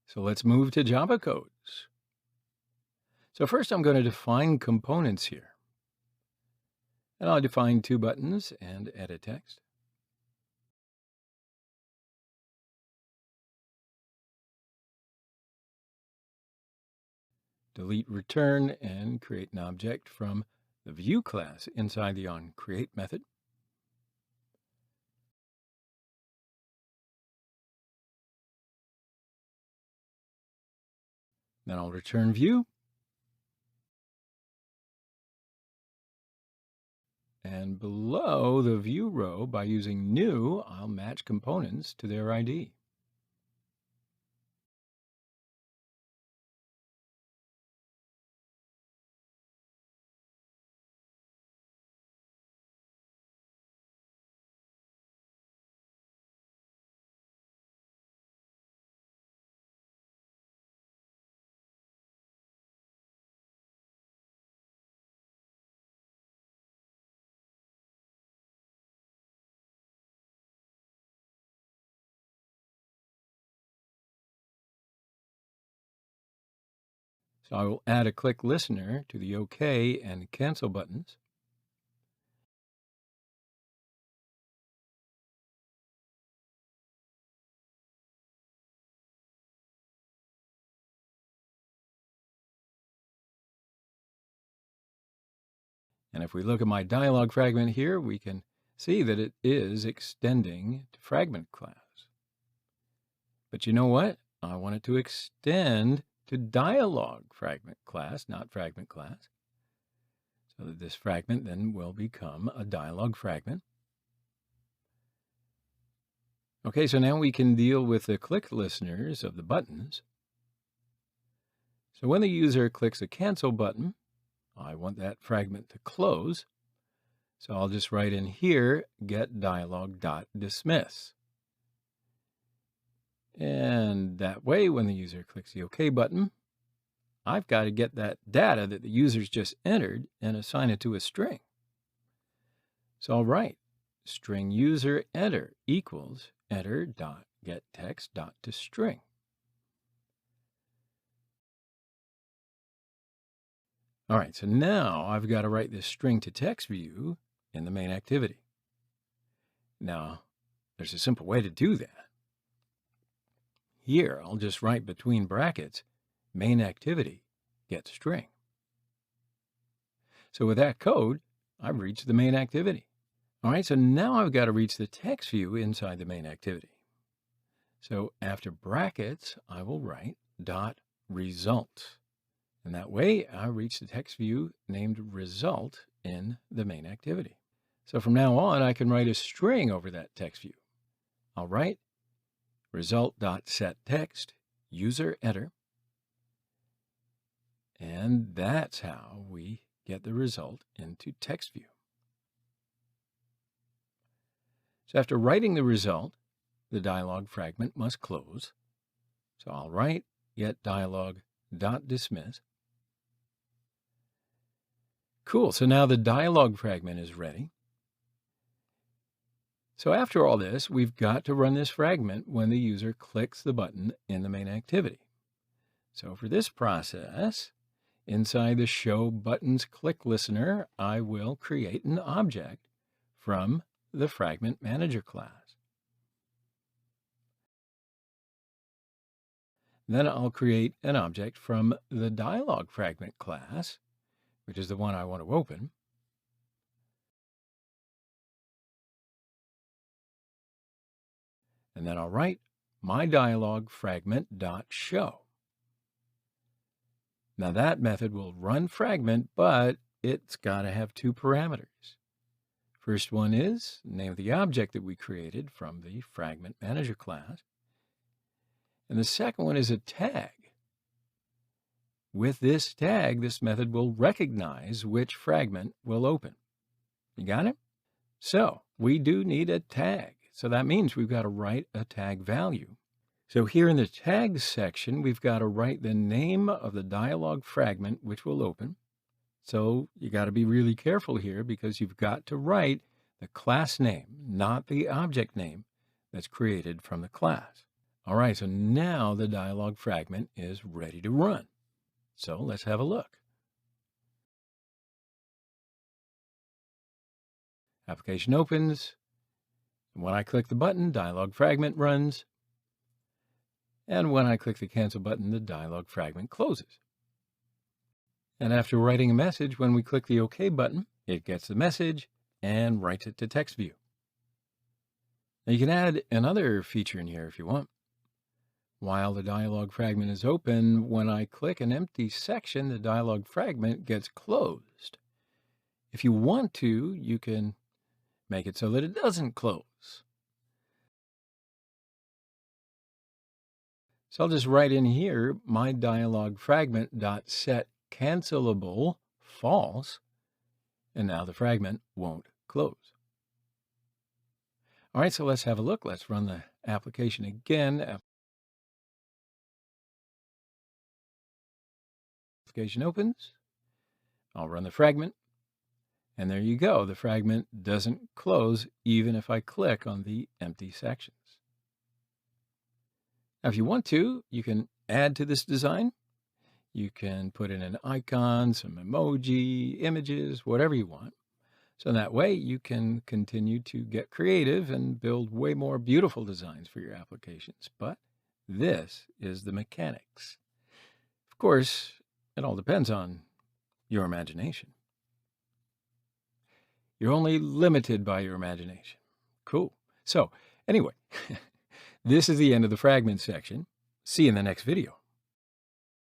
So let's move to Java codes. So first I'm going to define components here. And I'll define two buttons and edit text. Delete return and create an object from the view class inside the onCreate method. Then I'll return view. And below the view row, by using new, I'll match components to their ID. So I will add a click listener to the OK and cancel buttons. And if we look at my dialog fragment here, we can see that it is extending to fragment class. But you know what? I want it to extend to dialog fragment class, not fragment class. So that this fragment then will become a dialog fragment. Okay, so now we can deal with the click listeners of the buttons. So when the user clicks the cancel button, I want that fragment to close. So I'll just write in here, get dialog.dismiss. And that way, when the user clicks the OK button, I've got to get that data that the user's just entered and assign it to a string. So I'll write string user enter equals enter.getText.toString. All right, so now I've got to write this string to text view in the main activity. Now, there's a simple way to do that. Here, I'll just write between brackets, main activity, get string. So with that code, I've reached the main activity. All right, so now I've got to reach the text view inside the main activity. So after brackets, I will write dot result. And that way, I reach the text view named result in the main activity. So from now on, I can write a string over that text view. I'll write result.setText, user enter. And that's how we get the result into text view. So after writing the result, the dialog fragment must close. So I'll write get dialog.dismiss. Cool, so now the dialog fragment is ready. So after all this, we've got to run this fragment when the user clicks the button in the main activity. So for this process, inside the show buttons click listener, I will create an object from the fragment manager class. Then I'll create an object from the dialog fragment class, which is the one I want to open. And then I'll write my dialog fragment.show. Now that method will run fragment, but it's got to have two parameters. First one is the name of the object that we created from the fragment manager class. And the second one is a tag. With this tag, this method will recognize which fragment will open. You got it? So we do need a tag. So that means we've got to write a tag value. So here in the tags section, we've got to write the name of the dialog fragment which will open. So you got to be really careful here because you've got to write the class name, not the object name that's created from the class. All right, so now the dialog fragment is ready to run. So let's have a look. Application opens. And when I click the button, dialog fragment runs. And when I click the cancel button, the dialog fragment closes. And after writing a message, when we click the OK button, it gets the message and writes it to text view. Now you can add another feature in here if you want. While the dialog fragment is open, when I click an empty section, the dialog fragment gets closed. If you want to, you can make it so that it doesn't close. So I'll just write in here, my dialog fragment dot set cancelable false, and now the fragment won't close. All right, so let's have a look. Let's run the application again. Application opens. I'll run the fragment. And there you go. The fragment doesn't close even if I click on the empty sections. Now, if you want to, you can add to this design. You can put in an icon, some emoji, images, whatever you want. So that way you can continue to get creative and build way more beautiful designs for your applications. But this is the mechanics. Of course, it all depends on your imagination. You're only limited by your imagination. Cool. So anyway, this is the end of the fragment section. See you in the next video.